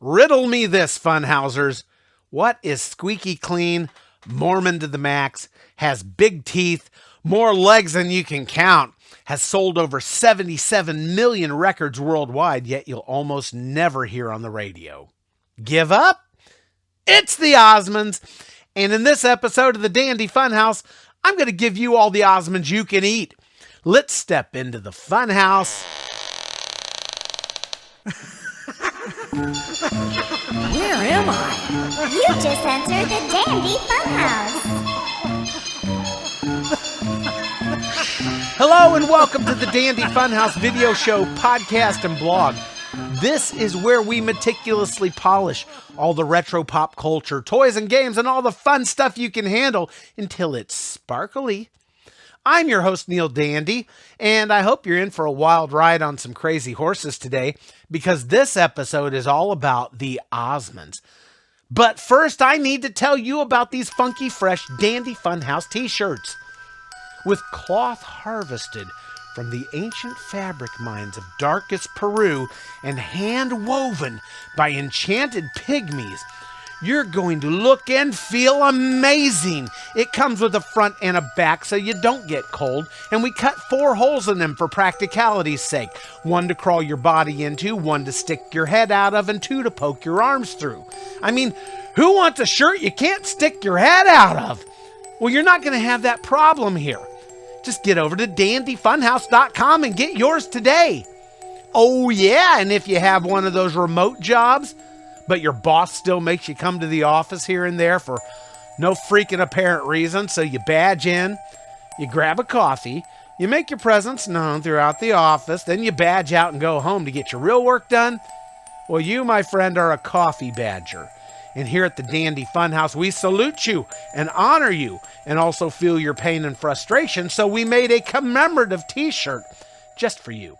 Riddle me this, Funhousers. What is squeaky clean, Mormon to the max, has big teeth, more legs than you can count, has sold over 77 million records worldwide, yet you'll almost never hear on the radio? Give up? It's the Osmonds. And in this episode of the Dandy Funhouse, I'm going to give you all the Osmonds you can eat. Let's step into the Funhouse. Where am I? You just entered the Dandy Funhouse. Hello and welcome to the Dandy Funhouse video show, podcast, and blog. This is where we meticulously polish all the retro pop culture, toys and games, and all the fun stuff you can handle until it's sparkly. I'm your host, Neil Dandy, and I hope you're in for a wild ride on some crazy horses today, because this episode is all about the Osmonds. But first, I need to tell you about these funky, fresh Dandy Funhouse t-shirts. With cloth harvested from the ancient fabric mines of darkest Peru and hand-woven by enchanted pygmies, you're going to look and feel amazing. It comes with a front and a back so you don't get cold, and we cut 4 holes in them for practicality's sake. 1 to crawl your body into, 1 to stick your head out of, and 2 to poke your arms through. I mean, who wants a shirt you can't stick your head out of? Well, you're not going to have that problem here. Just get over to dandyfunhouse.com and get yours today. Oh yeah, and if you have one of those remote jobs, but your boss still makes you come to the office here and there for no freaking apparent reason, so you badge in, you grab a coffee, you make your presence known throughout the office, then you badge out and go home to get your real work done, well, you, my friend, are a coffee badger. And here at the Dandy Funhouse, we salute you and honor you and also feel your pain and frustration, so we made a commemorative t-shirt just for you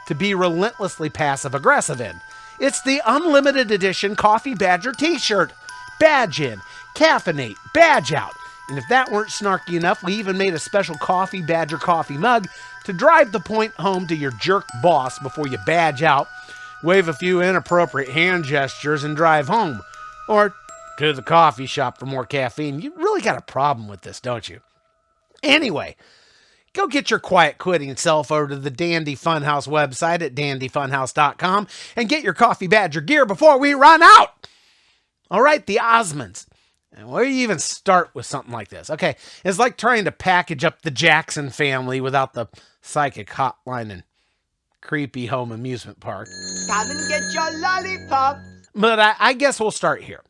to be relentlessly passive-aggressive in. It's the unlimited edition Coffee Badger t-shirt. Badge in, caffeinate, badge out. And if that weren't snarky enough, we even made a special Coffee Badger coffee mug to drive the point home to your jerk boss before you badge out, wave a few inappropriate hand gestures, and drive home. Or to the coffee shop for more caffeine. You really got a problem with this, don't you? Anyway, go get your quiet quitting self over to the Dandy Funhouse website at dandyfunhouse.com and get your Coffee Badger gear before we run out. All right, the Osmonds. And where do you even start with something like this? Okay, it's like trying to package up the Jackson family without the psychic hotline and creepy home amusement park. Come and get your lollipop. But I guess we'll start here.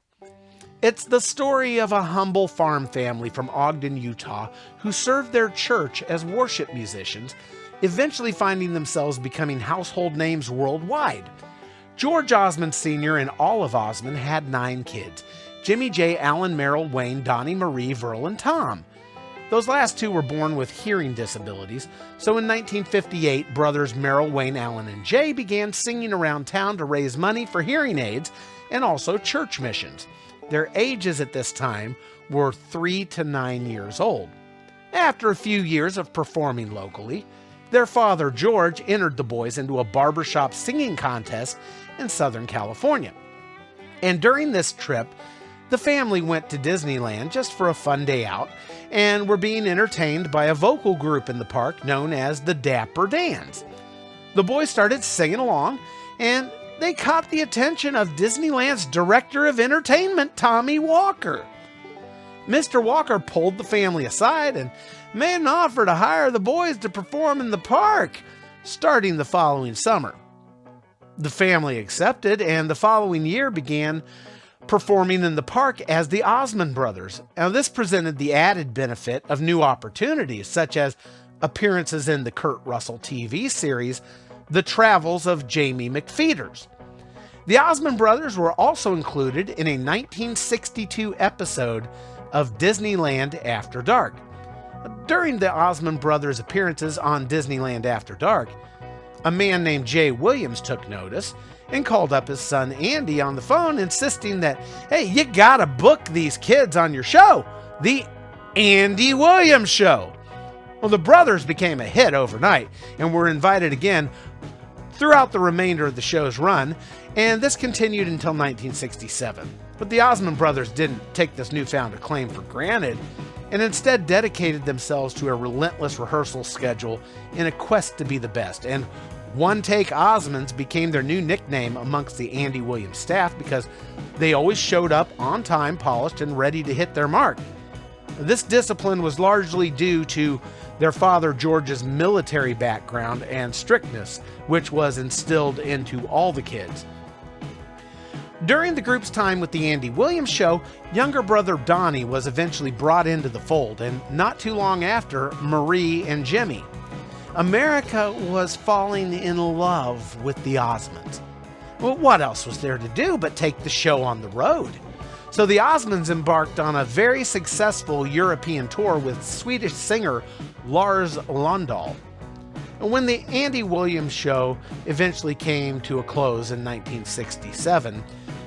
It's the story of a humble farm family from Ogden, Utah, who served their church as worship musicians, eventually finding themselves becoming household names worldwide. George Osmond Sr. and Olive Osmond had 9 kids: Jimmy J, Alan, Merrill, Wayne, Donny, Marie, Verl, and Tom. Those last 2 were born with hearing disabilities, so in 1958, brothers Merrill, Wayne, Alan, and Jay began singing around town to raise money for hearing aids and also church missions. Their ages at this time were 3 to 9 years old. After a few years of performing locally, their father, George, entered the boys into a barbershop singing contest in Southern California. And during this trip, the family went to Disneyland just for a fun day out and were being entertained by a vocal group in the park known as the Dapper Dans. The boys started singing along, and they caught the attention of Disneyland's director of entertainment, Tommy Walker. Mr. Walker pulled the family aside and made an offer to hire the boys to perform in the park starting the following summer. The family accepted, and the following year began performing in the park as the Osmond Brothers. Now, this presented the added benefit of new opportunities, such as appearances in the Kurt Russell TV series, The Travels of Jamie McFeeters. The Osmond Brothers were also included in a 1962 episode of Disneyland After Dark. During the Osmond Brothers' appearances on Disneyland After Dark, a man named Jay Williams took notice and called up his son Andy on the phone, insisting that, hey, you gotta book these kids on your show, the Andy Williams Show. Well, the brothers became a hit overnight and were invited again throughout the remainder of the show's run, And this continued until 1967. But the Osmond brothers didn't take this newfound acclaim for granted, and instead dedicated themselves to a relentless rehearsal schedule in a quest to be the best. And One Take Osmonds became their new nickname amongst the Andy Williams staff because they always showed up on time, polished, and ready to hit their mark. This discipline was largely due to their father George's military background and strictness, which was instilled into all the kids. During the group's time with the Andy Williams Show, younger brother Donny was eventually brought into the fold, and not too long after, Marie and Jimmy. America was falling in love with the Osmonds. Well, what else was there to do but take the show on the road? So the Osmonds embarked on a very successful European tour with Swedish singer Lars Lundahl. When the Andy Williams Show eventually came to a close in 1967,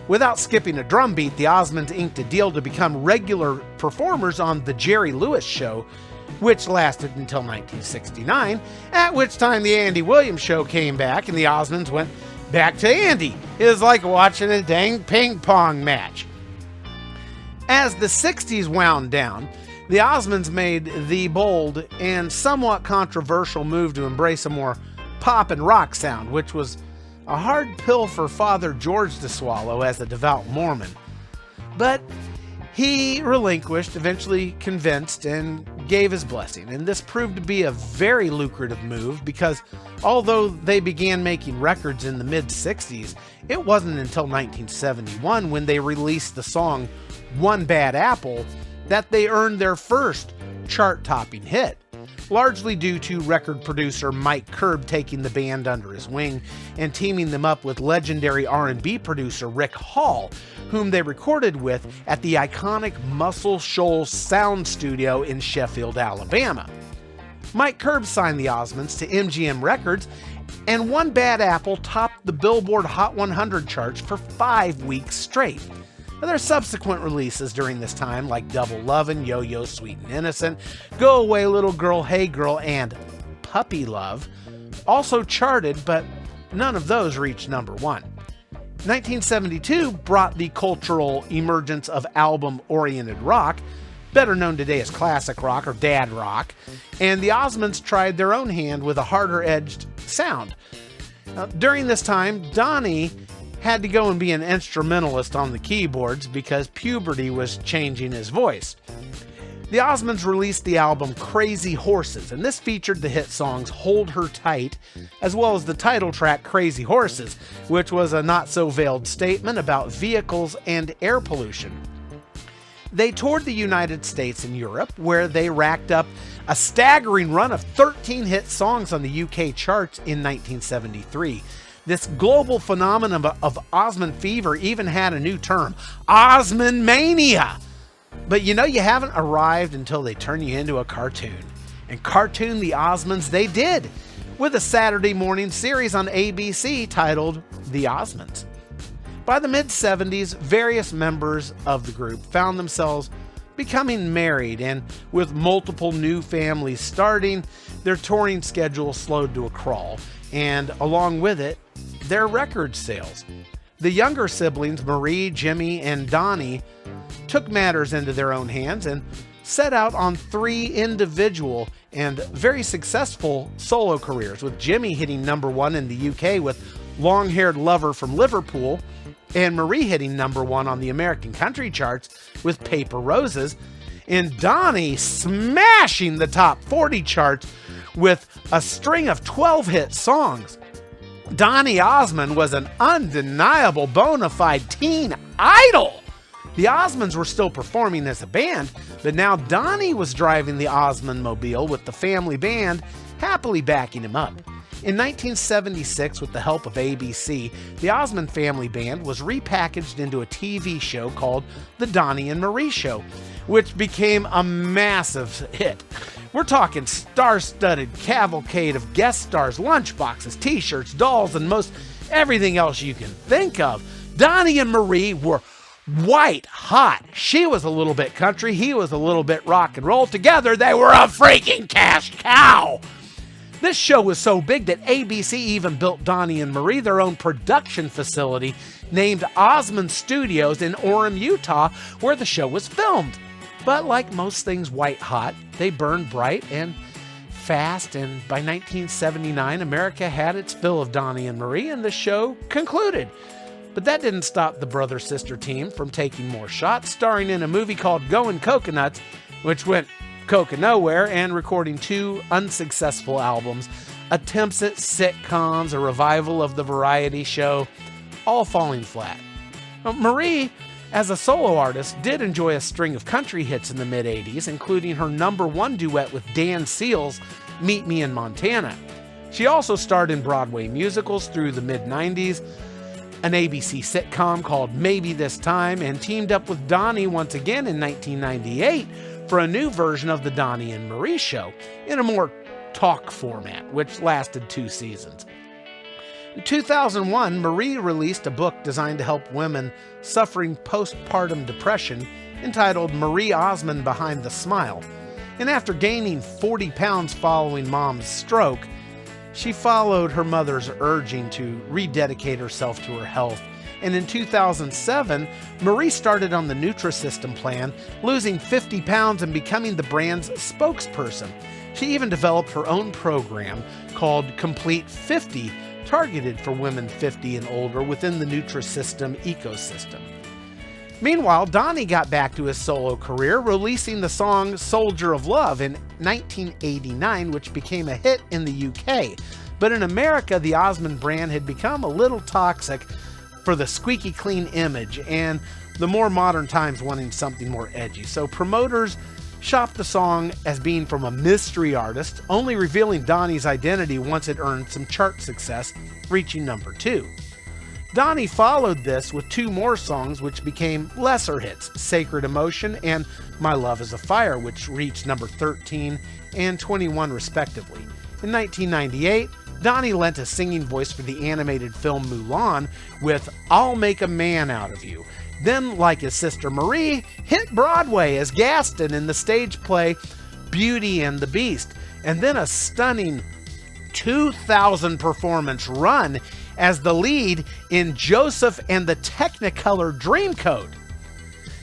without skipping a drum beat, the Osmonds inked a deal to become regular performers on The Jerry Lewis Show, which lasted until 1969, at which time the Andy Williams Show came back and the Osmonds went back to Andy. It was like watching a dang ping pong match. As the 60s wound down, the Osmonds made the bold and somewhat controversial move to embrace a more pop and rock sound, which was a hard pill for Father George to swallow as a devout Mormon. But he relinquished, eventually convinced, and gave his blessing. And this proved to be a very lucrative move because although they began making records in the mid-60s, it wasn't until 1971 when they released the song One Bad Apple that they earned their first chart-topping hit, largely due to record producer Mike Curb taking the band under his wing and teaming them up with legendary R&B producer Rick Hall, whom they recorded with at the iconic Muscle Shoals Sound Studio in Sheffield, Alabama. Mike Curb signed the Osmonds to MGM Records, and One Bad Apple topped the Billboard Hot 100 charts for 5 weeks straight. Now, their subsequent releases during this time, like Double Lovin', Yo-Yo, Sweet and Innocent, Go Away Little Girl, Hey Girl, and Puppy Love, also charted, but none of those reached number one. 1972 brought the cultural emergence of album-oriented rock, better known today as classic rock or dad rock, and the Osmonds tried their own hand with a harder-edged sound. During this time, Donny had to go and be an instrumentalist on the keyboards because puberty was changing his voice. The Osmonds released the album Crazy Horses, and this featured the hit songs Hold Her Tight, as well as the title track Crazy Horses, which was a not-so-veiled statement about vehicles and air pollution. They toured the United States and Europe, where they racked up a staggering run of 13 hit songs on the UK charts in 1973. This global phenomenon of Osmond fever even had a new term, OSMONDMANIA. But you haven't arrived until they turn you into a cartoon. And cartoon the Osmonds they did, with a Saturday morning series on ABC titled The Osmonds. By the mid-70s, various members of the group found themselves becoming married, and with multiple new families starting, their touring schedule slowed to a crawl, and along with it, their record sales. The younger siblings, Marie, Jimmy, and Donny, took matters into their own hands and set out on 3 individual and very successful solo careers, with Jimmy hitting number 1 in the UK with Long-Haired Lover from Liverpool, and Marie hitting number 1 on the American country charts with Paper Roses, and Donny smashing the top 40 charts with a string of 12 hit songs. Donny Osmond was an undeniable bona fide teen idol. The Osmonds were still performing as a band, but now Donny was driving the Osmond Mobile with the family band happily backing him up. In 1976, with the help of ABC, the Osmond Family Band was repackaged into a TV show called The Donny and Marie Show, which became a massive hit. We're talking star-studded cavalcade of guest stars, lunchboxes, t-shirts, dolls, and most everything else you can think of. Donny and Marie were white hot. She was a little bit country, he was a little bit rock and roll. Together, they were a freaking cash cow. This show was so big that ABC even built Donny and Marie their own production facility named Osmond Studios in Orem, Utah, where the show was filmed. But like most things white hot, they burned bright and fast, and by 1979, America had its fill of Donny and Marie, and the show concluded. But that didn't stop the brother-sister team from taking more shots, starring in a movie called Goin' Coconuts, which went coca nowhere, and recording 2 unsuccessful albums, attempts at sitcoms, a revival of the variety show, all falling flat. Now, Marie, as a solo artist, did enjoy a string of country hits in the mid-'80s, including her #1 duet with Dan Seals, Meet Me in Montana. She also starred in Broadway musicals through the mid-'90s, an ABC sitcom called Maybe This Time, and teamed up with Donny once again in 1998 for a new version of the Donny and Marie Show in a more talk format, which lasted 2 seasons. In 2001, Marie released a book designed to help women suffering postpartum depression entitled Marie Osmond Behind the Smile. And after gaining 40 pounds following Mom's stroke, she followed her mother's urging to rededicate herself to her health. And in 2007, Marie started on the Nutrisystem plan, losing 50 pounds and becoming the brand's spokesperson. She even developed her own program called Complete 50, targeted for women 50 and older within the Nutrisystem ecosystem. Meanwhile, Donny got back to his solo career, releasing the song Soldier of Love in 1989, which became a hit in the UK. But in America, the Osmond brand had become a little toxic for the squeaky clean image and the more modern times wanting something more edgy. So promoters shopped the song as being from a mystery artist, only revealing Donny's identity once it earned some chart success, reaching #2. Donny followed this with 2 more songs which became lesser hits, Sacred Emotion and My Love is a Fire, which reached #13 and 21 respectively. In 1998, Donny lent a singing voice for the animated film Mulan with I'll Make a Man Out of You. Then, like his sister Marie, hit Broadway as Gaston in the stage play Beauty and the Beast, and then a stunning 2,000 performance run as the lead in Joseph and the Technicolor Dreamcoat.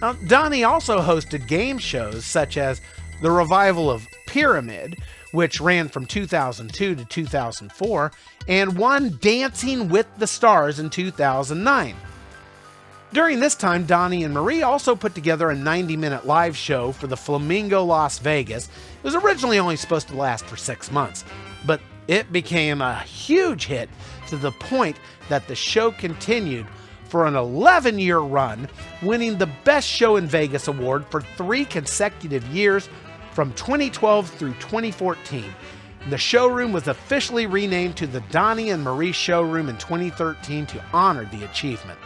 Now, Donny also hosted game shows such as the revival of Pyramid, which ran from 2002 to 2004, and won Dancing with the Stars in 2009. During this time, Donny and Marie also put together a 90-minute live show for the Flamingo Las Vegas. It was originally only supposed to last for 6 months, but it became a huge hit to the point that the show continued for an 11-year run, winning the Best Show in Vegas award for 3 consecutive years from 2012 through 2014. The showroom was officially renamed to the Donny and Marie Showroom in 2013 to honor the achievement.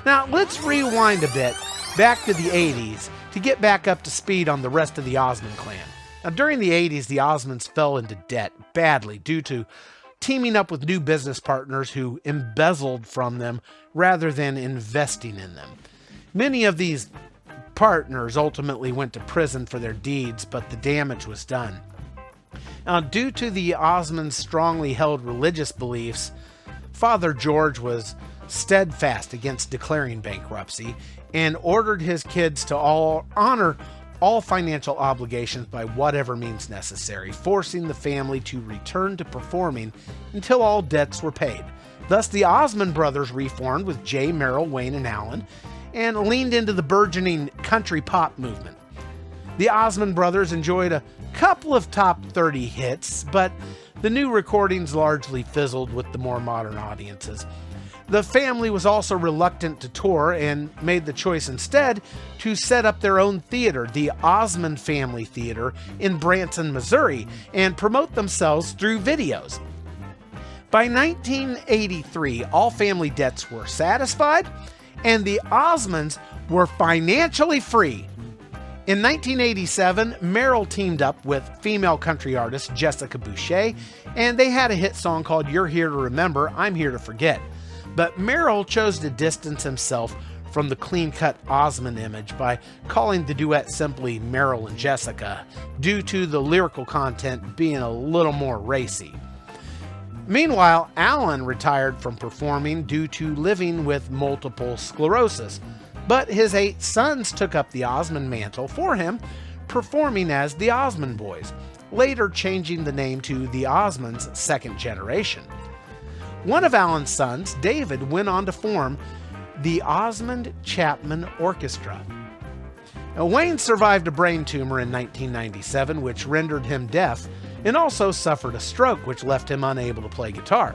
Now, let's rewind a bit back to the 80s to get back up to speed on the rest of the Osmond clan. Now, during the 80s, the Osmonds fell into debt badly due to teaming up with new business partners who embezzled from them rather than investing in them. Many of these partners ultimately went to prison for their deeds, but the damage was done. Now, due to the Osmonds' strongly held religious beliefs, Father George was steadfast against declaring bankruptcy and ordered his kids to honor all financial obligations by whatever means necessary, forcing the family to return to performing until all debts were paid. Thus, the Osmond brothers reformed with Jay, Merrill, Wayne, and Alan, and leaned into the burgeoning country pop movement. The Osmond brothers enjoyed a couple of top 30 hits, but the new recordings largely fizzled with the more modern audiences. The family was also reluctant to tour and made the choice instead to set up their own theater, the Osmond Family Theater in Branson, Missouri, and promote themselves through videos. By 1983, all family debts were satisfied, and the Osmonds were financially free. In 1987, Merrill teamed up with female country artist Jessica Boucher, and they had a hit song called You're Here to Remember, I'm Here to Forget. But Merrill chose to distance himself from the clean-cut Osmond image by calling the duet simply Merrill and Jessica, due to the lyrical content being a little more racy. Meanwhile, Alan retired from performing due to living with multiple sclerosis, but his 8 sons took up the Osmond mantle for him, performing as the Osmond Boys, later changing the name to the Osmonds' second generation. One of Alan's sons, David, went on to form the Osmond Chapman Orchestra. Now, Wayne survived a brain tumor in 1997, which rendered him deaf, and also suffered a stroke, which left him unable to play guitar.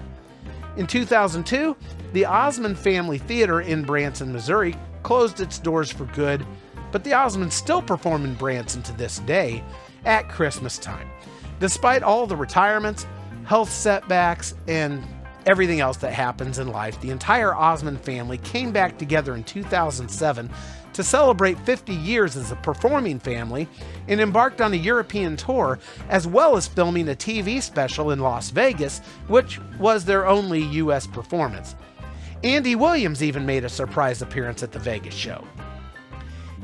In 2002, the Osmond Family Theater in Branson, Missouri, closed its doors for good, but the Osmonds still perform in Branson to this day at Christmas time. Despite all the retirements, health setbacks, and everything else that happens in life, the entire Osmond family came back together in 2007 to celebrate 50 years as a performing family and embarked on a European tour, as well as filming a TV special in Las Vegas, which was their only U.S. performance. Andy Williams even made a surprise appearance at the Vegas show.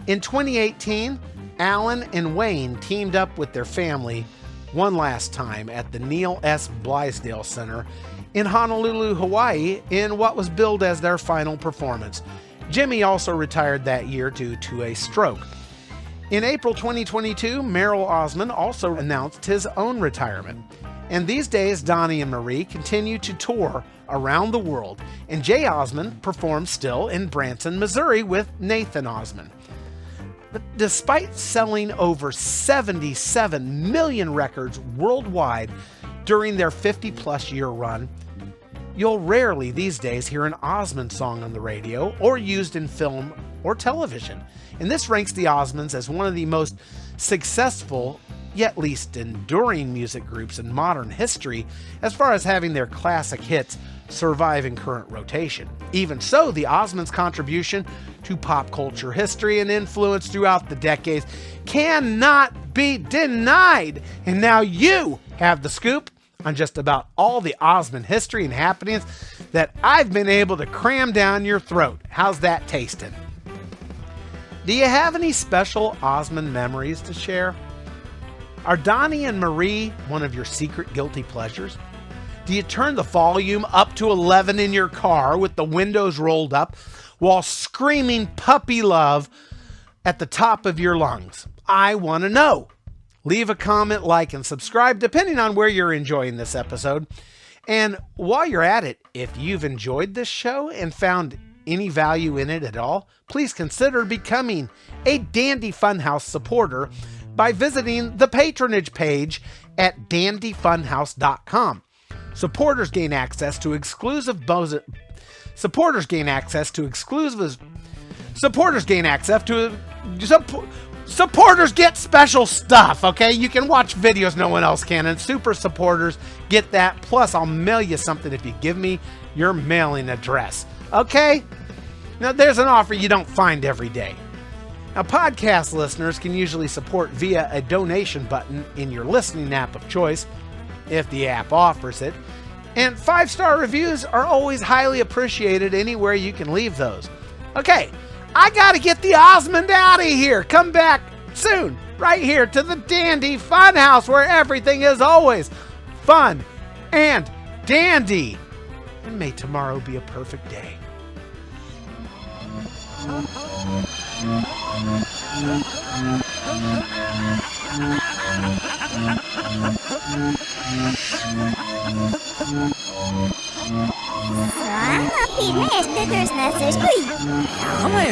In 2018, Alan and Wayne teamed up with their family one last time at the Neil S. Blaisdell Center in Honolulu, Hawaii, in what was billed as their final performance. Jimmy also retired that year due to a stroke. In April 2022, Merrill Osmond also announced his own retirement. And these days, Donny and Marie continue to tour around the world, and Jay Osmond performs still in Branson, Missouri with Nathan Osmond. But despite selling over 77 million records worldwide during their 50-plus year run, you'll rarely these days hear an Osmond song on the radio or used in film or television. And this ranks the Osmonds as one of the most successful, yet least enduring music groups in modern history as far as having their classic hits survive in current rotation. Even so, the Osmonds' contribution to pop culture history and influence throughout the decades cannot be denied. And now you have the scoop on just about all the Osmond history and happenings that I've been able to cram down your throat. How's that tasting? Do you have any special Osmond memories to share? Are Donny and Marie one of your secret guilty pleasures? Do you turn the volume up to 11 in your car with the windows rolled up while screaming puppy love at the top of your lungs? I want to know. Leave a comment, like, and subscribe, depending on where you're enjoying this episode. And while you're at it, if you've enjoyed this show and found any value in it at all, please consider becoming a Dandy Funhouse supporter by visiting the patronage page at dandyfunhouse.com. Supporters gain access to supporters gain access to supporters get special stuff, okay? You can watch videos no one else can, and super supporters get that. Plus, I'll mail you something if you give me your mailing address, okay? Now, there's an offer you don't find every day. Now, podcast listeners can usually support via a donation button in your listening app of choice, if the app offers it. And 5-star reviews are always highly appreciated anywhere you can leave those. Okay, I gotta get the Osmond out of here. Come back soon, right here to the Dandy Funhouse, where everything is always fun and dandy. And may tomorrow be a perfect day. Selamat, Pines, de Durs Nessers. Oei. Ja, maar